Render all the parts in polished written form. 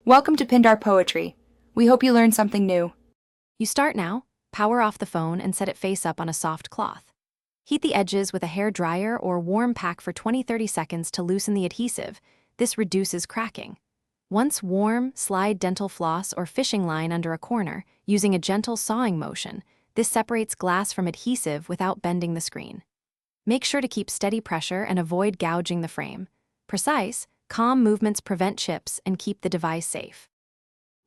Welcome to Pindar Poetry. We hope you learned something new. You start now, power off the phone and set it face up on a soft cloth. Heat the edges with a hair dryer or warm pack for 20-30 seconds to loosen the adhesive. This reduces cracking. Once warm, slide dental floss or fishing line under a corner, using a gentle sawing motion. This separates glass from adhesive without bending the screen. Make sure to keep steady pressure and avoid gouging the frame. Precise, calm movements prevent chips and keep the device safe.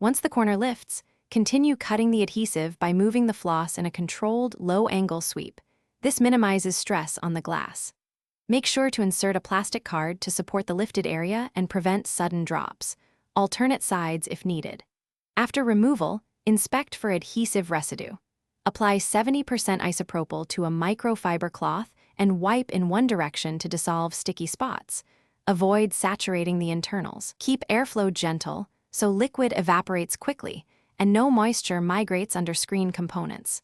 Once the corner lifts, continue cutting the adhesive by moving the floss in a controlled, low-angle sweep. This minimizes stress on the glass. Make sure to insert a plastic card to support the lifted area and prevent sudden drops. Alternate sides if needed. After removal, inspect for adhesive residue. Apply 70% isopropyl to a microfiber cloth and wipe in one direction to dissolve sticky spots. Avoid saturating the internals. Keep airflow gentle so liquid evaporates quickly and no moisture migrates under screen components.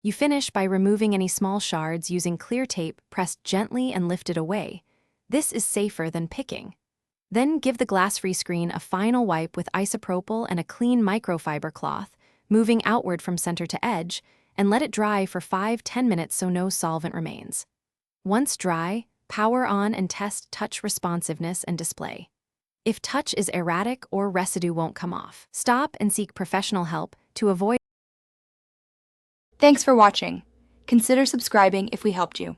You finish by removing any small shards using clear tape pressed gently and lifted away. This is safer than picking. Then give the glass-free screen a final wipe with isopropyl and a clean microfiber cloth, moving outward from center to edge, and let it dry for 5-10 minutes so no solvent remains. Once dry, power on and test touch responsiveness and display. If touch is erratic or residue won't come off, stop and seek professional help to avoid. Thanks for watching. Consider subscribing if we helped you.